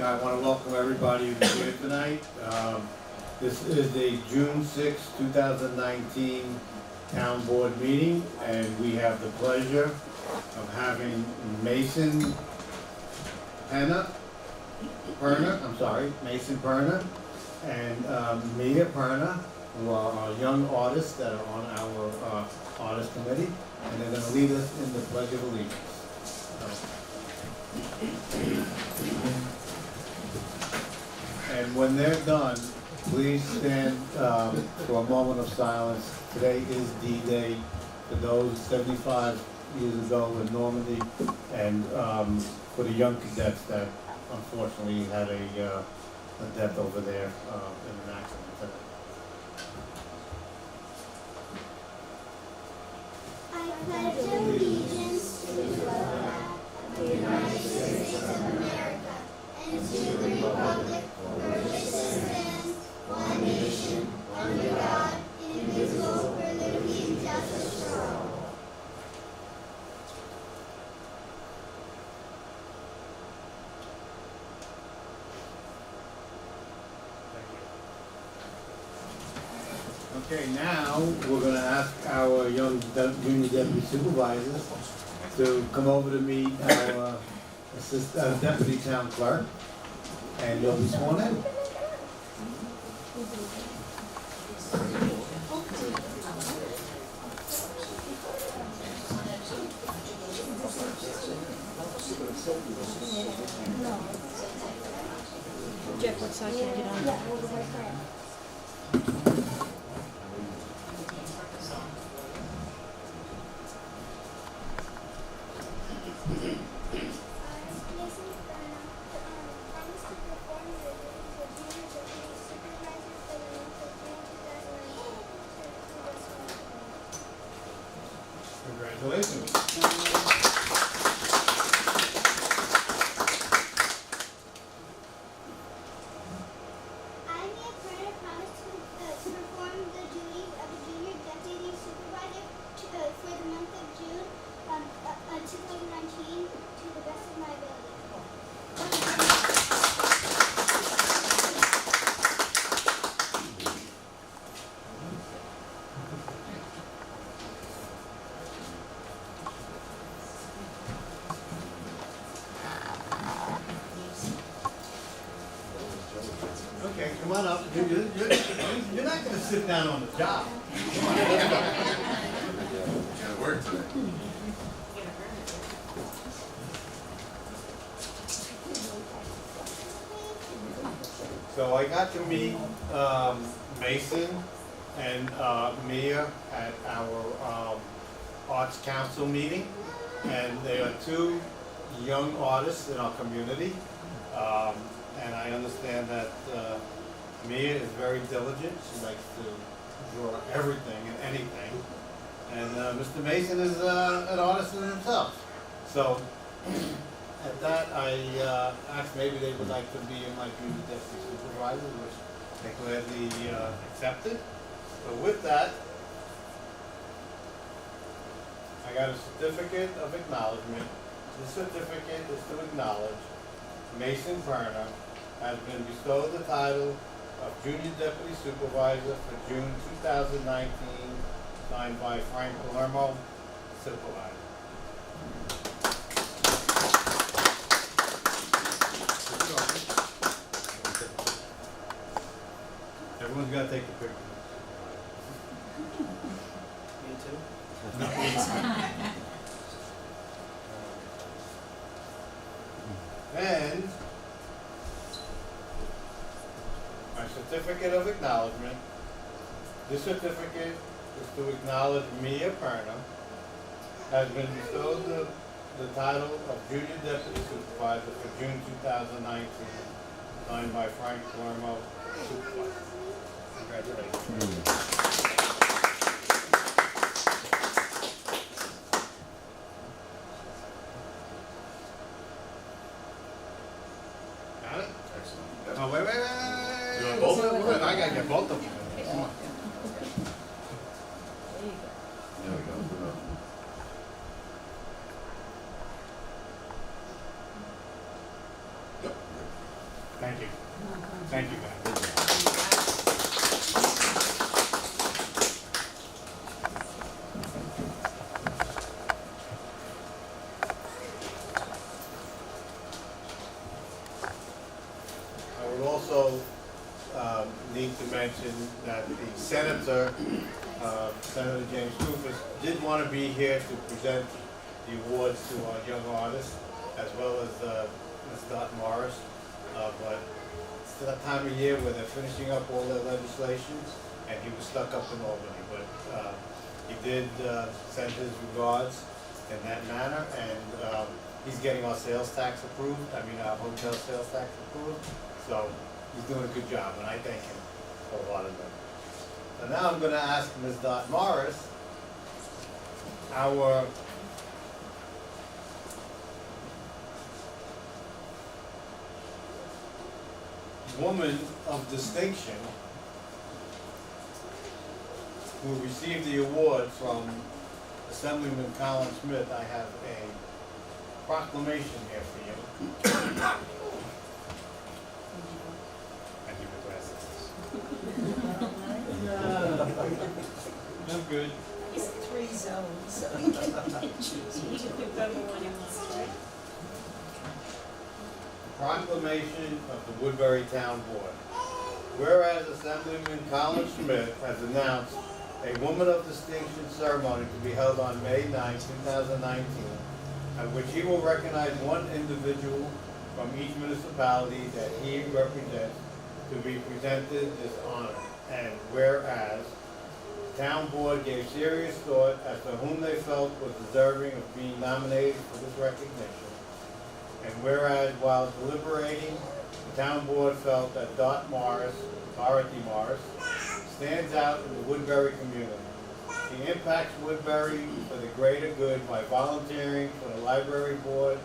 I want to welcome everybody who's here tonight. This is the June 6, 2019 Town Board meeting, and we have the pleasure of having Mason Perna, and Mia Perna, who are our young artists that are on our artist committee, and they're going to lead us in the Pledge of Allegiance. And when they're done, please stand for a moment of silence. Today is D-Day for those 75 years ago in Normandy, and for the young cadets that unfortunately had a death over there in an accident today. I pledge allegiance to the flag of the United States of America and to the republic for which it stands, one nation, under God, indivisible, with liberty and justice for all. Okay, now we're going to ask our young junior deputy supervisors to come over to meet our deputy town clerk, and you'll be sworn in. Jeff, what side can I get on? Congratulations. Okay, come on up. You're not going to sit down on the job. Come on, let's go. Gotta work today. So I got to meet Mason and Mia at our Arts Council meeting, and they are two young artists in our community. And I understand that Mia is very diligent. She likes to draw everything and anything. And Mr. Mason is an artist in himself. So at that, I asked maybe they would like to be in my junior deputy supervisor, which they gladly accepted. So with that, I got a certificate of acknowledgement. This certificate is to acknowledge Mason Perna has been bestowed the title of Junior Deputy Supervisor for June 2019, signed by Frank Palermo, Supervisor. Everyone's got to take a picture. Me too? No, me too. And my certificate of acknowledgement. This certificate is to acknowledge Mia Perna has been bestowed the title of Junior Deputy Supervisor for June 2019, signed by Frank Palermo, Supervisor. Congratulations. Got it? Excellent. Oh, wait. You want both of them? I gotta get both of them. Come on. There we go. Put it up. Yep. Thank you. Thank you, guys. I would also need to mention that the Senator, Senator James Rufus, did want to be here to present the awards to our young artists, as well as Ms. Dot Morris. But it's that time of year where they're finishing up all their legislations, and he was stuck up in Albany. But he did send his regards in that manner, and he's getting our sales tax approved, our hotel sales tax approved. So he's doing a good job, and I thank him for a lot of them. So now I'm going to ask Ms. Dot Morris, our woman of distinction, who received the award from Assemblyman Colin Smith. I have a proclamation here for you. I give you glasses. I'm good. It's 3 zones, so you can choose whichever one you want, right? Proclamation of the Woodbury Town Board. Whereas Assemblyman Colin Smith has announced a Woman of Distinction ceremony to be held on May 9, 2019, at which he will recognize one individual from each municipality that he represents to be presented this honor. And whereas the Town Board gave serious thought as to whom they felt was deserving of being nominated for this recognition. And whereas while deliberating, the Town Board felt that Dorothy Morris, stands out in the Woodbury community. She impacts Woodbury for the greater good by volunteering for the Library Board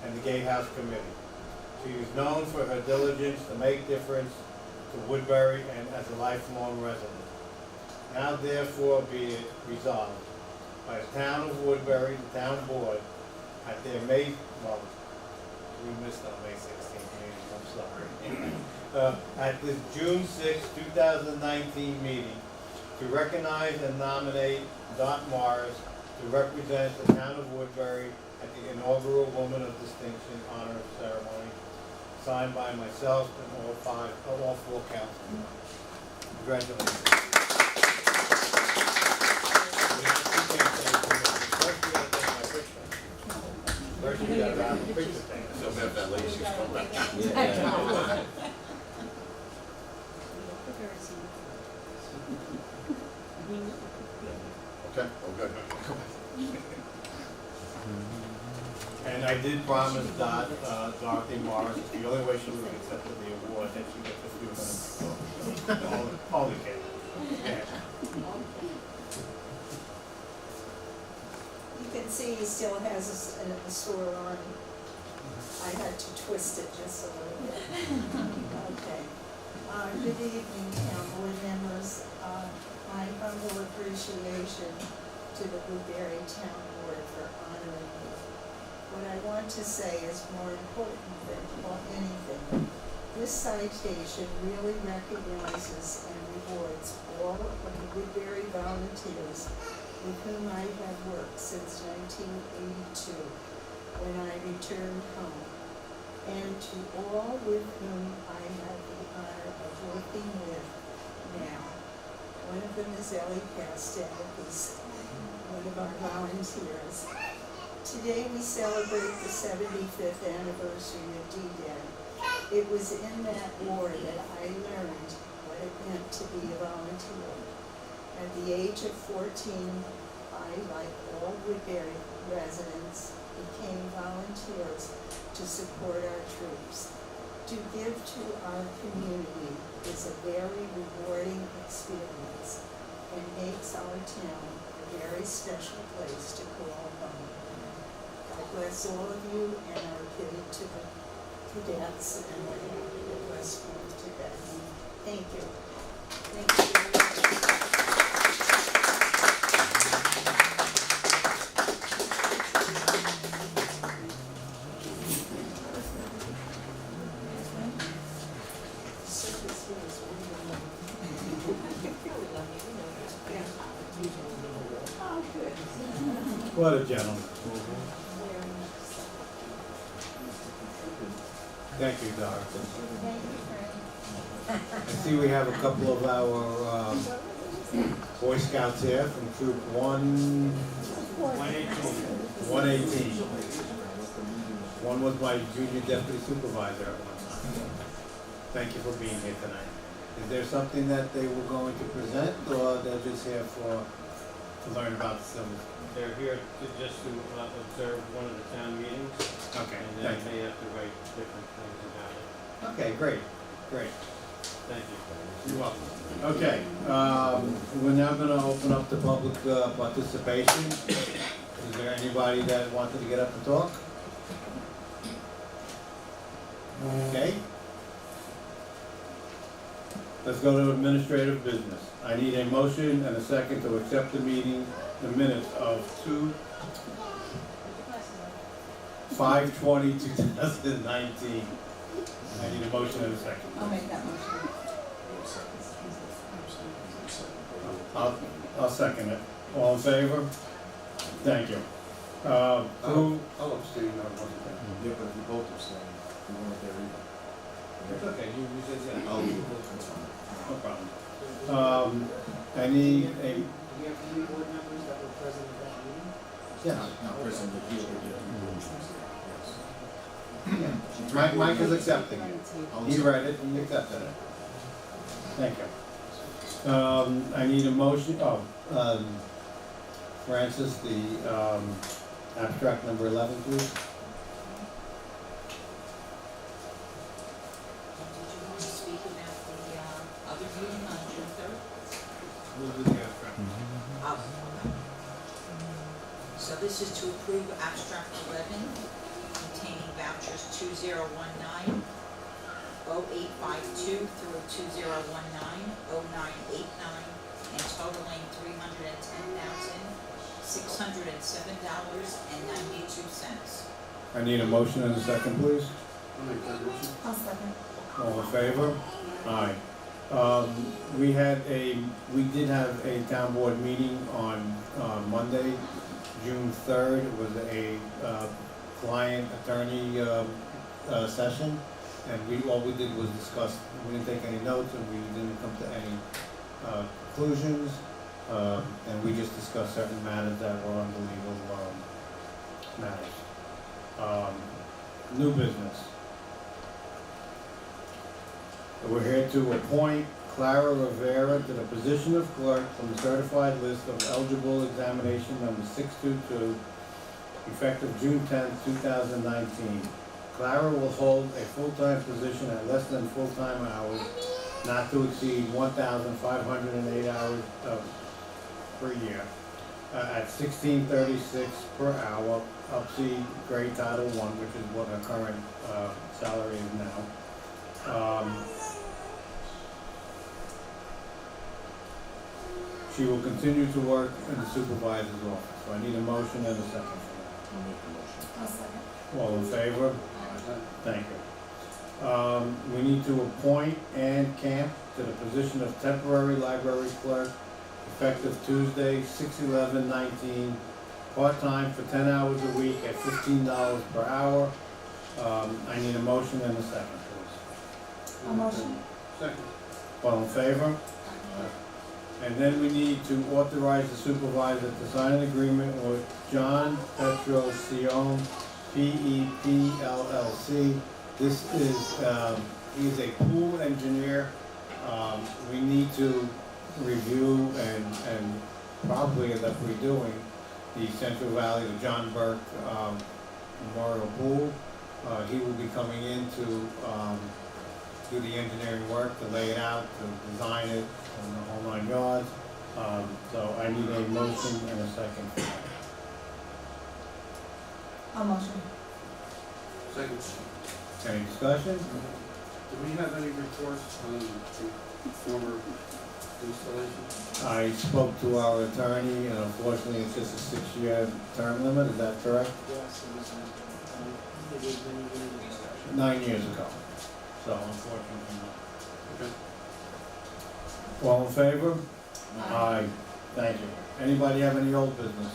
and the Gatehouse Committee. She is known for her diligence to make difference to Woodbury and as a lifelong resident. Now therefore be it resolved by the Town of Woodbury, the Town Board, at their we missed on May 16th meeting, I'm sorry. At the June 6, 2019 meeting, to recognize and nominate Dot Morris to represent the Town of Woodbury at the inaugural Woman of Distinction Honor Ceremony, signed by myself and all 4 councilmen. Congratulations. First you got around the picture thing. So bad that lady, she's coming back. Okay. Oh, good. And I did promise Dorothy Morris, it's the only way she would have accepted the award, that she gets a few minutes. All the kids. Yeah. You can see he still has a sore arm. I had to twist it just a little bit. Okay. Good evening, town board members. My humble appreciation to the Woodbury Town Board for honoring me. What I want to say is more important than anything. This citation really recognizes and rewards all of the Woodbury volunteers with whom I have worked since 1982, when I returned home, and to all with whom I have the honor of working with now. One of them is Ellie Pastel, who's one of our volunteers. Today we celebrate the 75th anniversary of D-Day. It was in that war that I learned what it meant to be a volunteer. At the age of 14, I, like all Woodbury residents, became volunteers to support our troops. To give to our community is a very rewarding experience and makes our town a very special place to call home. God bless all of you and our to the cadets and the West Point today. Thank you. Thank you very much. What a gentleman. Thank you, Doc. I see we have a couple of our Boy Scouts here from Troop 118. One was my junior deputy supervisor at one time. Thank you for being here tonight. Is there something that they were going to present, or they're just here to learn about the civil? They're here to just to observe one of the town meetings, Okay, and thank then they have to write different things about it. you. Okay, great. Thank you. You're welcome. Okay, we're now gonna open up the public participation. Is there anybody that wanted to get up and talk? Okay. Let's go to administrative business. I need a motion and a second to accept the minutes of 5/20/2019. I need a motion and a second. I'll make that motion. I'll second it. All in favor? Thank you. Who, I'll abstain, I wasn't there. Yeah, but if you both abstain, you weren't there either. It's okay, you said yeah. I'll leave it, that's fine. no problem. I need a, Do we have any board members that were present at that meeting? yes. Not present, but here, yes. Mike is accepting it. I'll He read it, he accepted it. Thank you. I need a motion, Francis, the, abstract number 11, please. Did you want to speak about the other meeting on June 3rd? We'll do the abstract. Oh, okay. So this is to approve abstract 11 containing vouchers 2019, 0852 through 2019, 0989, and totaling $310,607.92. I need a motion and a second, please. I'll make that motion. I'll second. All in favor? Aye. We did have a town board meeting on Monday, June 3rd. It was a client attorney session, and all we did was discuss. We didn't take any notes, and we didn't come to any conclusions, and we just discussed certain matters that were on the legal matters. New business. We're here to appoint Clara Rivera to the position of clerk from the certified list of eligible examination number 622, effective June 10th, 2019. Clara will hold a full-time position at less than full-time hours, not to exceed 1,508 hours per year, at $16.36 per hour, up C grade Title I, which is what her current salary is now. She will continue to work in the supervisor's office, so I need a motion and a second for I'll make the motion. I'll second. that. All in favor? Thank you. We need to appoint Ann Camp to the position of temporary library clerk, effective Tuesday, 6/11/19, part-time for 10 hours a week at $15 per hour. I need a motion and a second, please. A motion. Second. All in favor? And then we need to authorize the supervisor to sign an agreement with John Petrosione, PEP LLC. This is, he's a pool engineer. We need to review and probably end up redoing the Central Valley, the John Burke Memorial Pool. He will be coming in to do the engineering work, to lay it out, to design it, and the whole 9 yards. So I need a motion and a second for that. A motion. Second. Any discussion? Do we have any reports on the former installation? I spoke to our attorney, and unfortunately, it's just a 6-year term limit, is that correct? Yes, it was many years ago. 9 years ago, so unfortunately not. Okay. All in favor? Aye. Thank you. Anybody have any old business?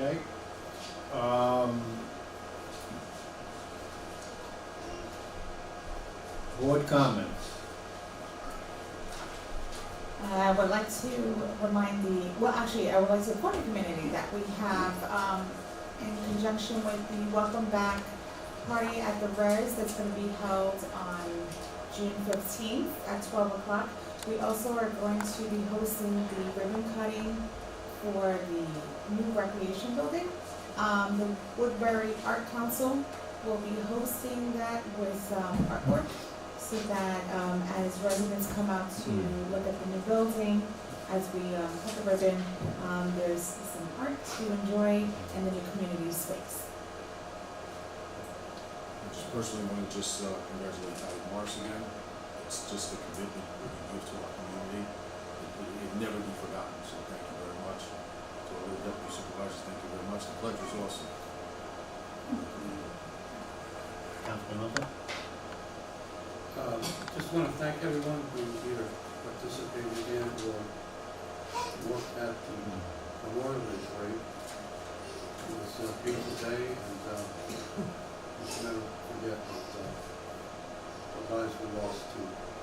Okay. Board comments. I would like to remind I would like to inform the community that we have, in conjunction with the Welcome Back party at the Res that's gonna be held on June 15th at 12 o'clock. We also are going to be hosting the ribbon cutting for the new recreation building. The Woodbury Art Council will be hosting that with artwork, so that as residents come out to look at the new building, as we cut the ribbon, there's some art to enjoy in the new community space. I just personally want to congratulate Patty Morris again. It's just the commitment that you give to our community. It never be forgotten, so thank you very much. To all the deputy supervisors, thank you very much. The pledge was awesome. Councilman Hunter? Just want to thank everyone who either participated in or worked at the Memorial Day parade. It was a beautiful day, and we should never forget that the lives were lost to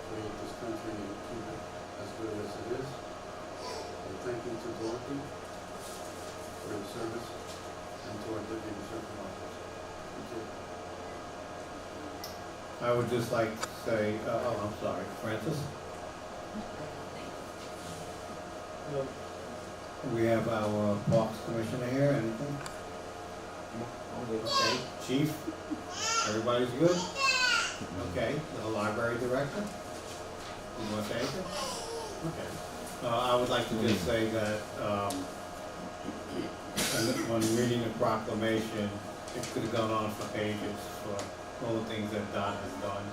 create this country and keep it as good as it is. And thank you to Dorothy for your service and to our deputy supervisors. Thank you. I would just like to say, I'm sorry, Francis? We have our Parks Commissioner here, anything? Okay, Chief? Everybody's good? Okay, the Library Director? You want to say anything? Okay. I would like to just say that, when reading the proclamation, it could have gone on for pages for all the things that Dot has done.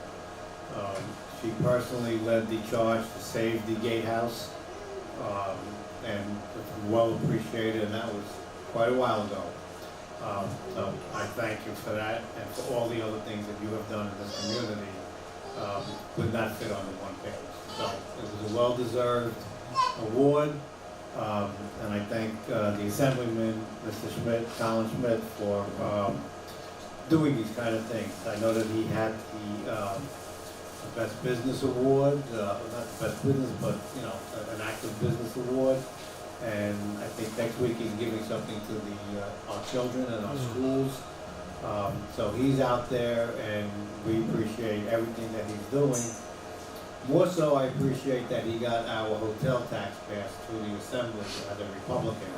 She personally led the charge to save the gatehouse, and it's well appreciated, and that was quite a while ago. So I thank you for that, and for all the other things that you have done in this community. Could not fit on the one page. So it was a well-deserved award, and I thank the Assemblyman, Mr. Schmidt, Colin Schmidt, for doing these kind of things. I know that he had the Best Business Award, not the Best Business, but, an Active Business Award. And I think next week he's giving something to our children and our schools. So he's out there, and we appreciate everything that he's doing. More so, I appreciate that he got our hotel tax passed through the Assembly as a Republican.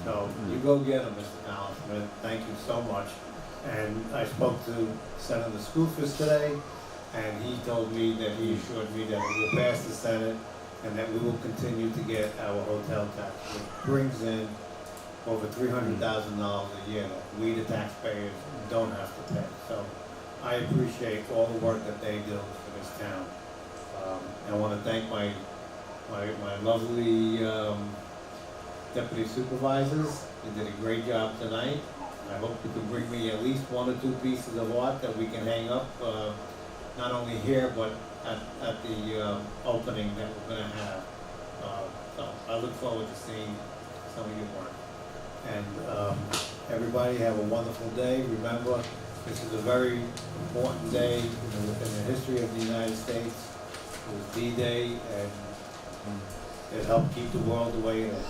So you go get him, Mr. Colin Schmidt. Thank you so much. And I spoke to Senator Skoufis today, and he told me that he assured me that it will pass the Senate and that we will continue to get our hotel tax, which brings in over $300,000 a year that we, the taxpayers, don't have to pay. So I appreciate all the work that they do for this town. I want to thank my lovely deputy supervisors. They did a great job tonight. I hope you can bring me at least 1 or 2 pieces of art that we can hang up, not only here, but at the opening that we're going to have. So I look forward to seeing some of your work. And everybody have a wonderful day. Remember, this is a very important day in the history of the United States. It was D-Day, and it helped keep the world the way it is.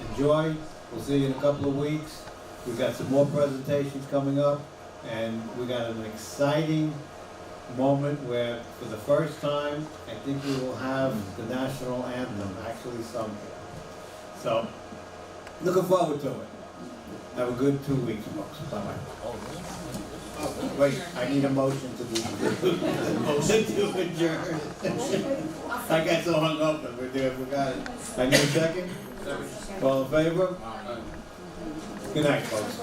Enjoy. We'll see you in a couple of weeks. We've got some more presentations coming up, and we got an exciting moment where, for the first time, I think we will have the national anthem actually sung here. So, looking forward to it. Have a good 2 weeks, folks. Bye-bye. Wait, I need a motion to do motion to adjourn. I got so hung up that we're there, forgot it. I need a second? All in favor? Good night, folks.